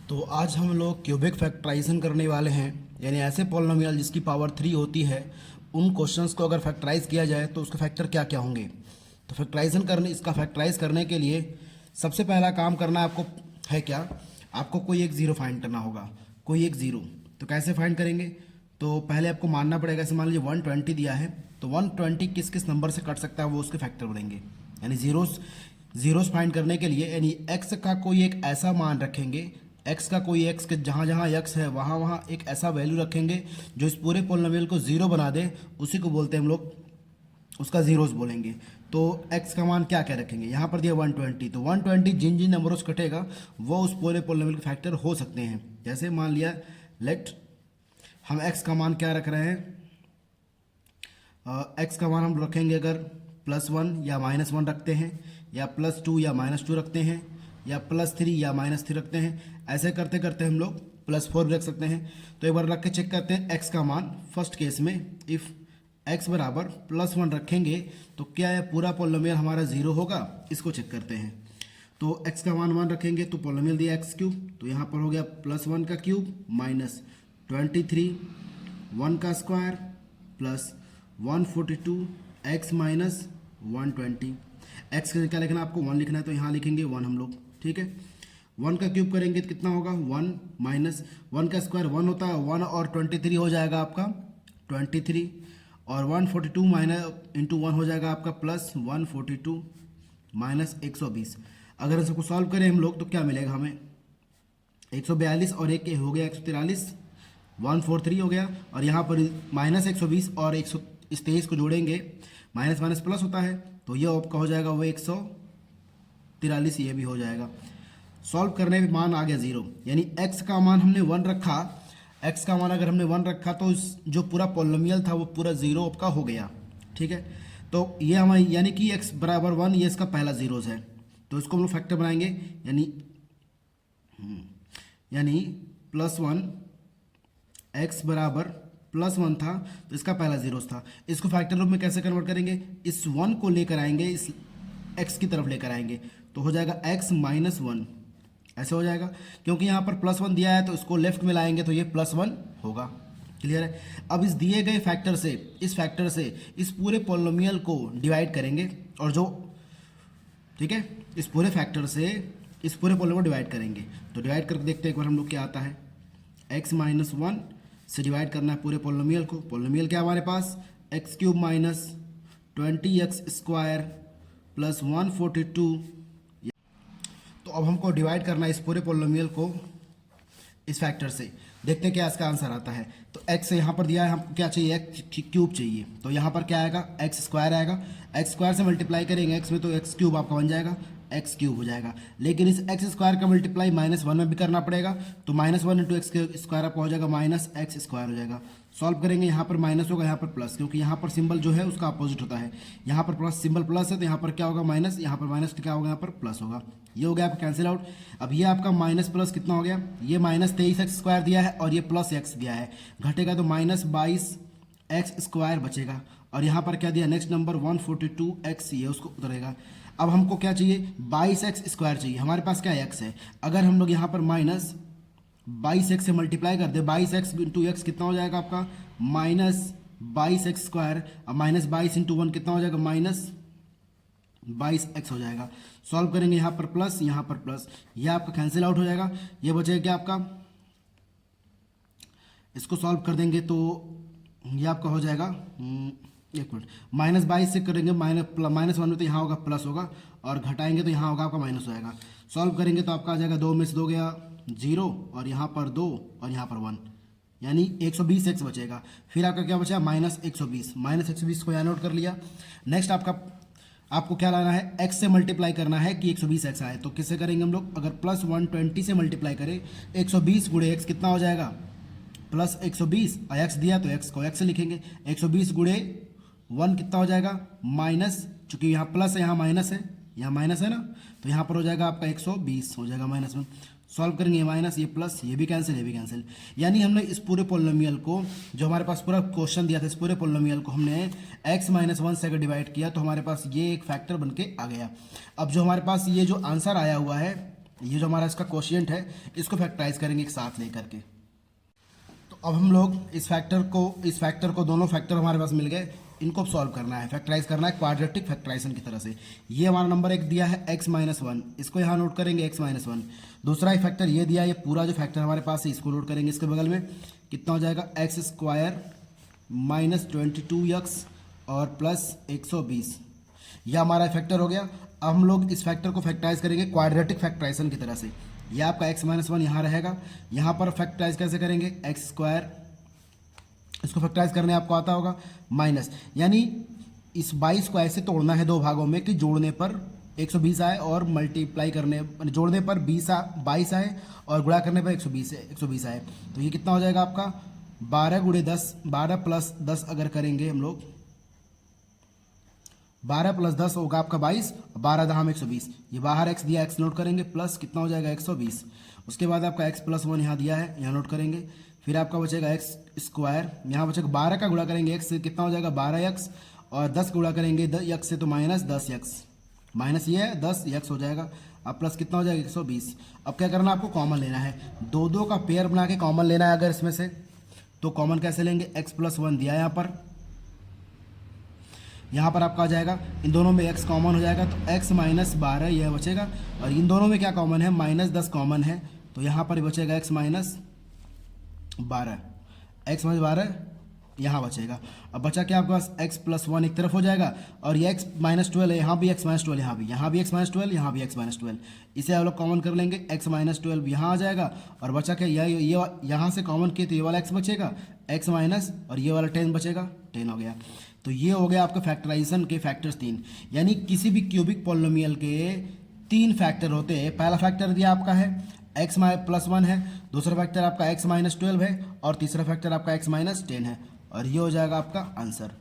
तो आज हम लोग क्यूबिक फैक्टराइजेशन करने वाले हैं, यानी ऐसे पॉलिनोमियल जिसकी पावर 3 होती है उन क्वेश्चंस को अगर फैक्टराइज किया जाए तो उसके फैक्टर क्या क्या होंगे। तो इसका फैक्टराइज करने के लिए सबसे पहला काम करना आपको है क्या, आपको कोई एक ज़ीरो फाइंड करना होगा, कोई एक ज़ीरो। तो कैसे फाइंड करेंगे, तो पहले आपको मानना पड़ेगा, जैसे मान लीजिए 120 दिया है तो 120 किस किस नंबर से कट सकता है वो उसके फैक्टर बनेंगे। यानी ज़ीरोस फाइंड करने के लिए यानी एक्स का कोई एक ऐसा मान रखेंगे, एक्स का कोई एक्स के जहाँ जहाँ एक्स है वहाँ वहाँ एक ऐसा वैल्यू रखेंगे जो इस पूरे पॉलिनोमियल को ज़ीरो बना दे, उसी को बोलते हैं हम लोग, उसका ज़ीरोस बोलेंगे। तो एक्स का मान क्या क्या रखेंगे, यहाँ पर दिया 120, तो 120 जिन जिन नंबरों से कटेगा वो उस पूरे पॉलिनोमियल के फैक्टर हो सकते हैं। जैसे मान लिया लेट हम एक्स का मान क्या रख रहे हैं, एक्स का मान हम रखेंगे अगर +1 या -1 रखते हैं, या +2 या -2 रखते हैं, या +3 या -3 रखते हैं। ऐसे करते करते हम लोग +4 भी रख सकते हैं। तो एक बार रख के चेक करते हैं एक्स का मान। फर्स्ट केस में इफ़ एक्स बराबर +1 रखेंगे तो क्या यह पूरा पॉलिनोमियल हमारा ज़ीरो होगा, इसको चेक करते हैं। तो एक्स का मान 1 रखेंगे तो पॉलिनोमियल दिया x3, तो यहाँ पर हो गया +1 का क्यूब -23 1 का square plus 142 x minus 120। X का क्या लिखना है आपको, 1 लिखना है तो यहाँ लिखेंगे 1 हम लोग, ठीक है। 1 का क्यूब करेंगे तो कितना होगा, 1 माइनस 1 का स्क्वायर 1 होता है, 1 और 23 हो जाएगा आपका 23, और 142 माइनस इंटू 1 हो जाएगा आपका +142 माइनस 120। अगर इन सबको सॉल्व करें हम लोग तो क्या मिलेगा हमें, 142 और एक हो गया 143, 143 हो गया, और यहाँ पर -120 और 123 को जोड़ेंगे, माइनस माइनस प्लस होता है, तो ये आपका हो जाएगा वो 143, ये भी हो जाएगा। सॉल्व करने पे मान आ गया 0, यानी x का मान हमने 1 रखा, x का मान अगर हमने 1 रखा तो जो पूरा पॉलिनोमियल था वो पूरा 0 आपका हो गया, ठीक है। तो ये हमारी यानी कि x बराबर 1 ये इसका पहला ज़ीरोज़ है, तो इसको हम लोग फैक्टर बनाएंगे, यानी +1 x बराबर +1 था तो इसका पहला ज़ीरोज़ था। इसको फैक्टर रूप में कैसे कन्वर्ट करेंगे, इस 1 को लेकर आएंगे, इस x की तरफ लेकर आएंगे, तो हो जाएगा x माइनस 1, ऐसे हो जाएगा। क्योंकि यहाँ पर +1 दिया है तो इसको लेफ्ट में लाएंगे तो ये +1 होगा। क्लियर है। अब इस दिए गए फैक्टर से इस पूरे पॉलिनोमियल को डिवाइड करेंगे, और जो, ठीक है, इस पूरे फैक्टर से इस पूरे पॉलिनोमियल को डिवाइड करेंगे। तो डिवाइड करके देखते हैं एक बार हम लोग क्या आता है, x माइनस 1 से डिवाइड करना है पूरे पॉलिनोमियल को। पॉलिनोमियल क्या हमारे पास, x³ minus 20x square plus 142। तो अब हमको डिवाइड करना है इस पूरे पॉलिनोमियल को इस फैक्टर से, देखते हैं क्या इसका आंसर आता है। तो x यहाँ पर दिया है, हमको क्या चाहिए, x³ चाहिए, तो यहाँ पर क्या आएगा, x स्क्वायर आएगा, x स्क्वायर से मल्टीप्लाई करेंगे x में तो x³ आपका बन जाएगा, x³ हो जाएगा। लेकिन इस x स्क्वायर का मल्टीप्लाई -1 में भी करना पड़ेगा, तो -1 इंटू एक्स स्क्वायर आपका हो जाएगा -x स्क्वायर हो जाएगा। सॉल्व करेंगे, यहाँ पर माइनस होगा, यहाँ पर प्लस, क्योंकि यहाँ पर सिंबल जो है उसका अपोजिट होता है। यहाँ पर प्लस सिंबल प्लस है तो यहाँ पर क्या होगा माइनस, यहाँ पर माइनस क्या होगा, यहाँ पर प्लस होगा। ये हो गया आपका कैंसिल आउट। अब ये आपका माइनस प्लस कितना हो गया, ये -23x स्क्वायर दिया है और ये +x दिया है, घटेगा तो -22x स्क्वायर बचेगा, और यहाँ पर क्या दिया नेक्स्ट नंबर 142x, ये उसको उतरेगा। अब हमको क्या चाहिए, 22x स्क्वायर चाहिए, हमारे पास क्या x है। अगर हम लोग यहाँ पर -22x से मल्टीप्लाई कर दे, 22x इंटू एक्स कितना हो जाएगा आपका -22x स्क्वायर, अब -22 इंटू 1 कितना हो जाएगा, -22x हो जाएगा। सॉल्व करेंगे, यहाँ पर प्लस, यहाँ पर प्लस, यह आपका कैंसिल आउट हो जाएगा। ये बचेगा क्या आपका, इसको सॉल्व कर देंगे तो ये आपका हो जाएगा, एक मिनट, -22 से करेंगे -1 में तो यहाँ होगा प्लस होगा, और घटाएंगे तो यहाँ होगा आपका माइनस हो जाएगा। सॉल्व करेंगे तो आपका आ जाएगा 2 में से 2 गया 0, और यहाँ पर 2 और यहाँ पर 1, यानी 120x बचेगा। फिर आपका क्या बचा, -120 को यहाँ नोट कर लिया। नेक्स्ट आपको क्या लाना है, x से मल्टीप्लाई करना है कि 120x आए, तो किससे करेंगे हम लोग, अगर +120 से मल्टीप्लाई करें 120 गुणे x कितना हो जाएगा, +120, x दिया तो x को x से लिखेंगे, 120 गुणे 1 कितना हो जाएगा, माइनस, चूंकि यहाँ प्लस है यहाँ माइनस है, यहाँ माइनस है ना, तो यहाँ पर हो जाएगा आपका 120 हो जाएगा माइनस में। सॉल्व करेंगे, ये माइनस ये प्लस, ये भी कैंसिल, ये भी कैंसिल। यानी हमने इस पूरे पॉलिनोमियल को, जो हमारे पास पूरा क्वेश्चन दिया था, इस पूरे पॉलिनोमियल को हमने x-1 से अगर डिवाइड किया तो हमारे पास ये एक फैक्टर बन के आ गया। अब जो हमारे पास ये जो आंसर आया हुआ है ये जो हमारा इसका कोशिएंट है इसको फैक्टराइज करेंगे एक साथ लेकर के। तो अब हम लोग इस फैक्टर को दोनों फैक्टर हमारे पास मिल गए, इनको सॉल्व करना है, फैक्टराइज करना है क्वाड्रेटिक फैक्टराइजेशन की तरह से। ये हमारा नंबर एक दिया है x-1, इसको यहाँ नोट करेंगे x-1। दूसरा ही फैक्टर ये दिया है, ये पूरा जो फैक्टर हमारे पास है इसको नोट करेंगे इसके बगल में। कितना हो जाएगा x² - 22x और प्लस 120, यह हमारा फैक्टर हो गया। अब हम लोग इस फैक्टर को फैक्टराइज करेंगे क्वाड्रेटिक फैक्टराइजेशन की तरह से। यह आपका x-1 यहाँ रहेगा, यहाँ पर फैक्टराइज कैसे करेंगे x², इसको फैक्टराइज करने आपको आता होगा माइनस, यानी इस 22 को ऐसे तोड़ना है दो भागों में कि जोड़ने पर 120 आए और मल्टीप्लाई करने जोड़ने पर 22 आए और गुणा करने पर 120 आए। तो ये कितना हो जाएगा आपका 12 × 10, 12 + 10 अगर करेंगे हम लोग, 12 + 10 होगा आपका 22, 12 × 120, ये बाहर x दिया, x नोट करेंगे, प्लस कितना हो जाएगा 120। उसके बाद आपका x+1 यहाँ दिया है, यहाँ नोट करेंगे। फिर आपका बचेगा x², यहाँ बचेगा 12 का गुणा करेंगे x से, कितना हो जाएगा 12x, और 10 गुणा करेंगे x से तो -10x, माइनस ये है 10x हो जाएगा। अब प्लस कितना हो जाएगा 120। अब क्या करना है आपको, कॉमन लेना है, दो का पेयर बना के कॉमन लेना है अगर इसमें से। तो कॉमन कैसे लेंगे, x+1 दिया है यहाँ पर आपका आ जाएगा, इन दोनों में x कॉमन हो जाएगा तो x - 12 यह बचेगा, और इन दोनों में क्या कॉमन है, -10 कॉमन है, तो यहाँ पर बचेगा x - 12, x - 12 यहाँ बचेगा। अब बचा क्या आपके पास, x+1 एक तरफ हो जाएगा, और ये x - 12 है, यहाँ भी x - 12, यहाँ भी x - 12, यहाँ भी x - 12, इसे आप लोग कॉमन कर लेंगे, x - 12 यहाँ आ जाएगा, और बचा क्या, ये यहाँ से कॉमन किए तो ये वाला x बचेगा, x माइनस, और ये वाला 10 बचेगा, 10 हो गया। तो ये हो गया आपका फैक्टराइजेशन के फैक्टर्स 3, यानी किसी भी क्यूबिक पॉलिनोमियल के 3 फैक्टर होते हैं। पहला फैक्टर दिया आपका है x+1 है, दूसरा फैक्टर आपका x - 12 है, और तीसरा फैक्टर आपका x - 10 है, और ये हो जाएगा आपका आंसर।